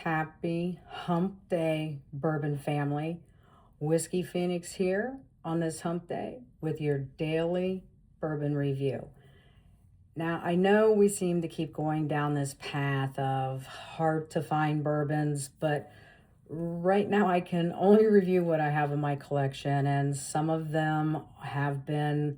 happy hump day bourbon family. Whiskey Phoenix here on this hump day with your daily bourbon review. Now, I know we seem to keep going down this path of hard to find bourbons, but right now I can only review what I have in my collection, and some of them have been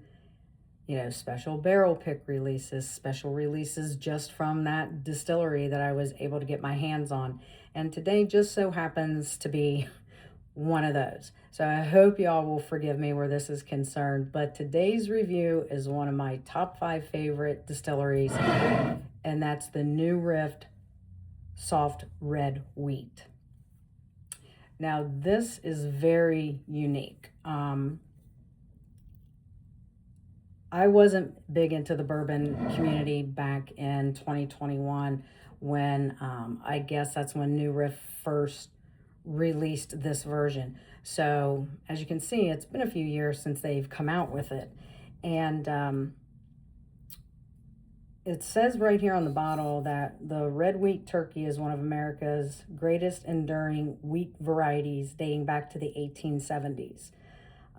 special barrel pick releases, special releases just from that distillery that I was able to get my hands on. And today just so happens to be one of those. So I hope y'all will forgive me where this is concerned, but today's review is one of my top 5 favorite distilleries, and that's the new Riff soft red wheat. Now this is very unique. I wasn't big into the bourbon community back in 2021 when I guess that's when New Riff first released this version. So as you can see, it's been a few years since they've come out with it. And it says right here on the bottle that the red wheat turkey is one of America's greatest enduring wheat varieties dating back to the 1870s.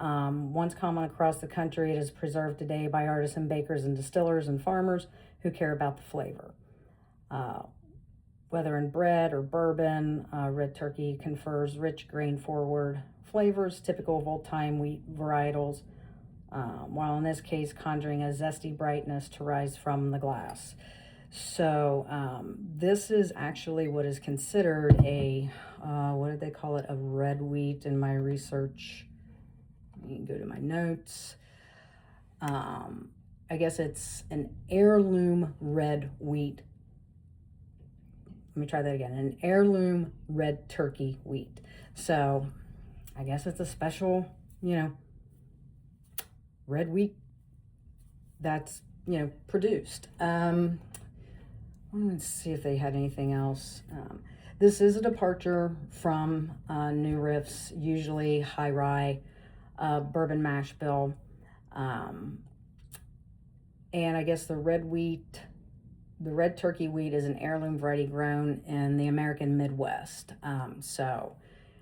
Once common across the country, it is preserved today by artisan bakers and distillers and farmers who care about the flavor. Whether in bread or bourbon, red turkey confers rich grain-forward flavors typical of old-time wheat varietals, while in this case conjuring a zesty brightness to rise from the glass. So this is actually what is considered a, what did they call it, a red wheat in my research. You can go to my notes. I guess it's an heirloom red wheat. Let me try that again. An heirloom red turkey wheat. So I guess it's a special, red wheat that's, produced. Let's see if they had anything else. This is a departure from New Riff's usually high rye bourbon mash bill. And I guess the red turkey wheat is an heirloom variety grown in the American Midwest. So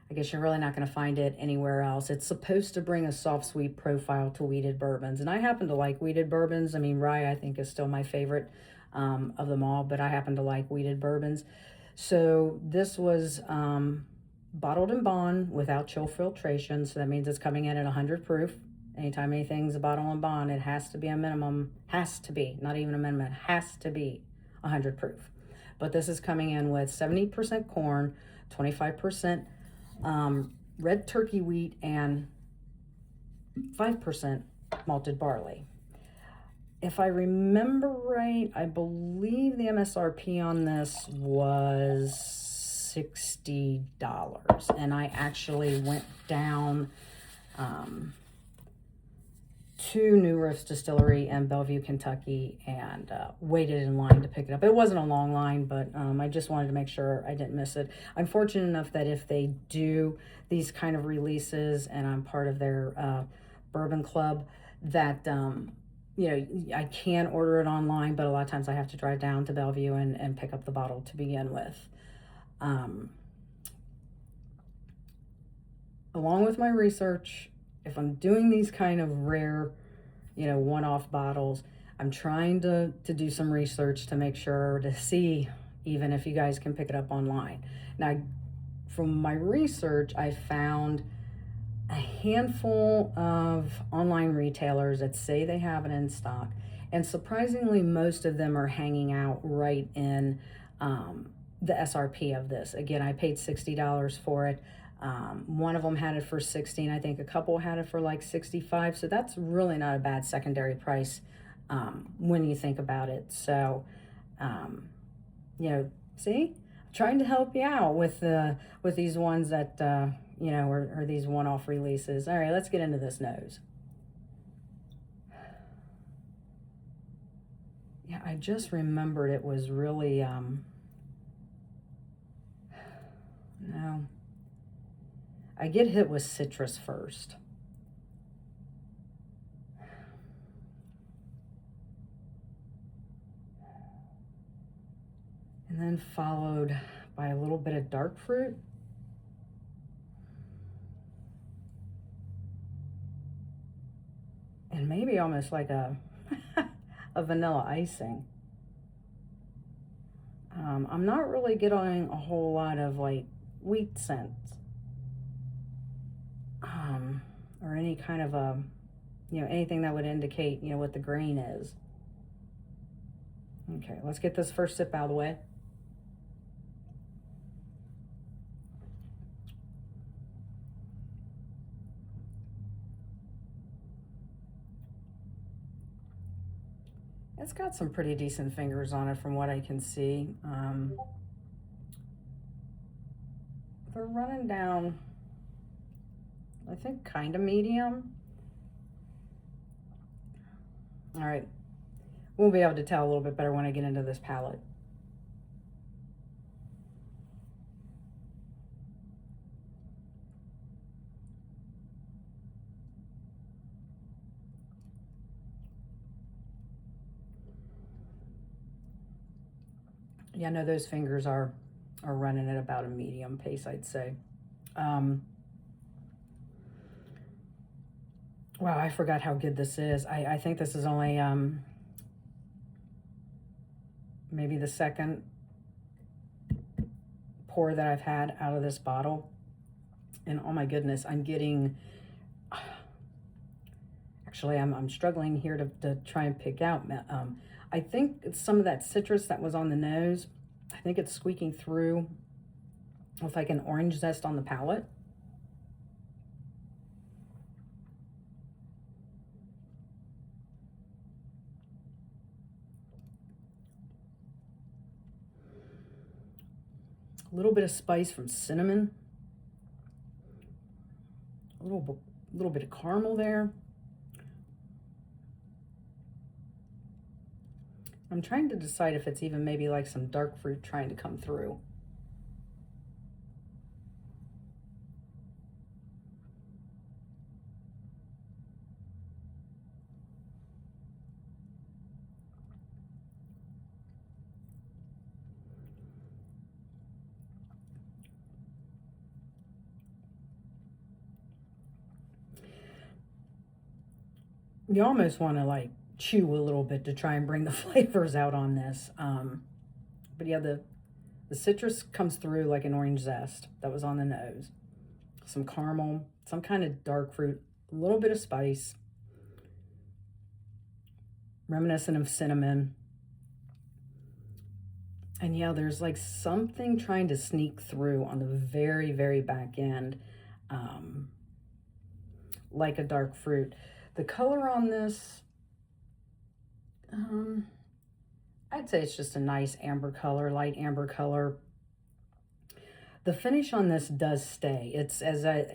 I guess you're really not going to find it anywhere else. It's supposed to bring a soft, sweet profile to wheated bourbons. And I happen to like wheated bourbons. I mean, rye I think is still my favorite of them all, but I happen to like wheated bourbons. So this was bottled in bond without chill filtration, so that means it's coming in at 100 proof. Anytime anything's a bottle in bond, it has to be a minimum, has to be, not even a minimum, it has to be 100 proof. But this is coming in with 70% corn, 25% red turkey wheat, and 5% malted barley. If I remember right, I believe the MSRP on this was $60, and I actually went down to New Riff's distillery in Bellevue, Kentucky, and waited in line to pick it up. It wasn't a long line, but I just wanted to make sure I didn't miss it. I'm fortunate enough that if they do these kind of releases and I'm part of their bourbon club, that I can order it online, but a lot of times I have to drive down to Bellevue and pick up the bottle to begin with. Along with my research, if I'm doing these kind of rare, one-off bottles, I'm trying to do some research to make sure to see even if you guys can pick it up online. Now, from my research, I found a handful of online retailers that say they have it in stock, and surprisingly, most of them are hanging out right in the SRP of this. Again, I paid $60 for it. One of them had it for $60. I think a couple had it for like $65. So that's really not a bad secondary price when you think about it. So, see, I'm trying to help you out with these ones that or these one-off releases. All right, let's get into this nose. Yeah, I just remembered it was really no. I get hit with citrus first. And then followed by a little bit of dark fruit. And maybe almost like a, a vanilla icing. I'm not really getting a whole lot of like wheat scents. Or any kind of a, anything that would indicate, what the grain is. Okay, let's get this first sip out of the way. It's got some pretty decent fingers on it from what I can see. They're running down, I think, kind of medium. All right, we'll be able to tell a little bit better when I get into this palette. Yeah, no, those fingers are running at about a medium pace, I'd say. Wow, I forgot how good this is. I think this is only maybe the second pour that I've had out of this bottle. And oh my goodness, I'm getting, actually I'm struggling here to try and pick out. I think it's some of that citrus that was on the nose. I think it's squeaking through with like an orange zest on the palate. A little bit of spice from cinnamon. A little bit of caramel there. I'm trying to decide if it's even maybe like some dark fruit trying to come through. You almost want to like chew a little bit to try and bring the flavors out on this. But yeah, the citrus comes through like an orange zest that was on the nose. Some caramel, some kind of dark fruit, a little bit of spice, reminiscent of cinnamon. And yeah, there's like something trying to sneak through on the very, very back end, like a dark fruit. The color on this, I'd say it's just a nice amber color, light amber color. The finish on this does stay. It's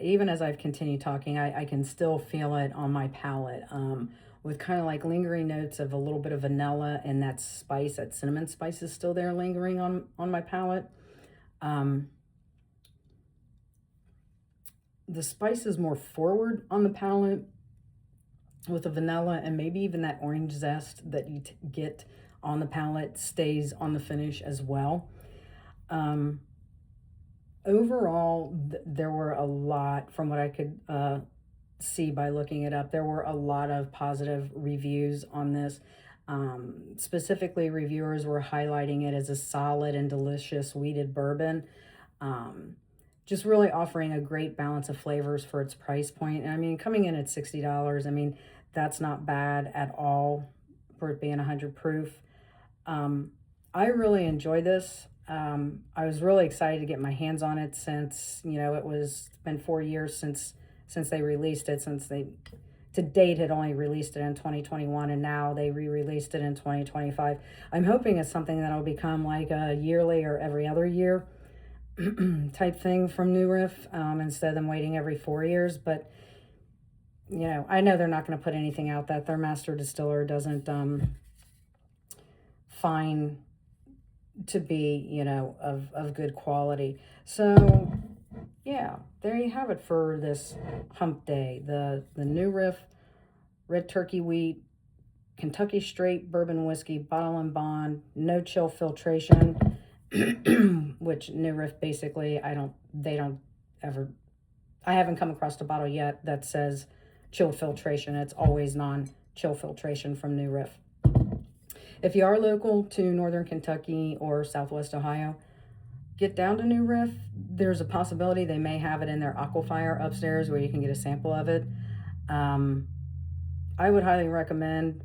even as I've continued talking, I can still feel it on my palate, with kind of like lingering notes of a little bit of vanilla, and that spice, that cinnamon spice is still there lingering on my palate. The spice is more forward on the palate with the vanilla, and maybe even that orange zest that you get on the palate stays on the finish as well. Overall, there were a lot, from what I could see by looking it up, there were a lot of positive reviews on this. Specifically, reviewers were highlighting it as a solid and delicious wheated bourbon. Just really offering a great balance of flavors for its price point. And I mean, coming in at $60, I mean, that's not bad at all for it being 100 proof. I really enjoy this. I was really excited to get my hands on it since, it's been 4 years since they released it, to date had only released it in 2021, and now they re-released it in 2025. I'm hoping it's something that'll become like a yearly or every other year type thing from New Riff, instead of them waiting every 4 years. But I know they're not going to put anything out that their master distiller doesn't find to be of good quality. So yeah, there you have it for this hump day. The New Riff red turkey wheat Kentucky straight bourbon whiskey, bottle and bond, no chill filtration. which New Riff basically, they don't ever, I haven't come across a bottle yet that says chilled filtration. It's always non-chill filtration from New Riff. If you are local to Northern Kentucky or Southwest Ohio, get down to New Riff. There's a possibility they may have it in their Aquafire upstairs where you can get a sample of it. I would highly recommend,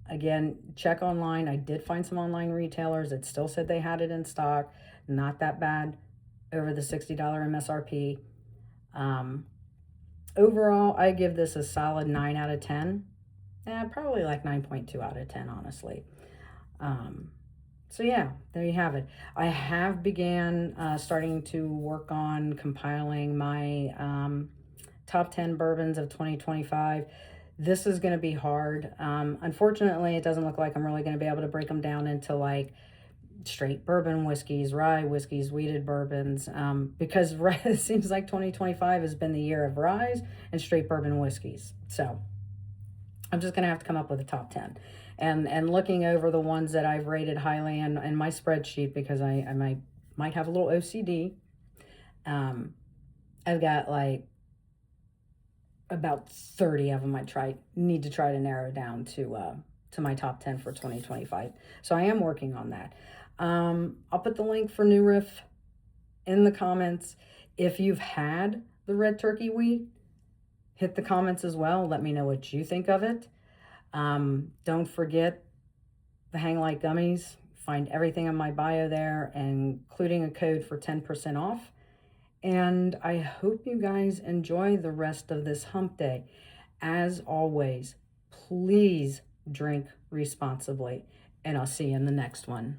again, check online. I did find some online retailers that still said they had it in stock. Not that bad over the $60 MSRP. Overall, I give this a solid 9 out of 10. Probably like 9.2 out of 10, honestly. So yeah, there you have it. I have began starting to work on compiling my top 10 bourbons of 2025. This is going to be hard. Unfortunately, it doesn't look like I'm really going to be able to break them down into like straight bourbon whiskeys, rye whiskeys, wheated bourbons, because it seems like 2025 has been the year of rye and straight bourbon whiskeys. So I'm just going to have to come up with a top 10. And looking over the ones that I've rated highly in my spreadsheet, because I might have a little OCD, I've got like about 30 of them need to try to narrow down to my top 10 for 2025. So I am working on that. I'll put the link for New Riff in the comments. If you've had the Red Turkey Wheat, hit the comments as well. Let me know what you think of it. Don't forget the Hang Light Gummies. Find everything in my bio there, including a code for 10% off. And I hope you guys enjoy the rest of this hump day. As always, please drink responsibly, and I'll see you in the next one.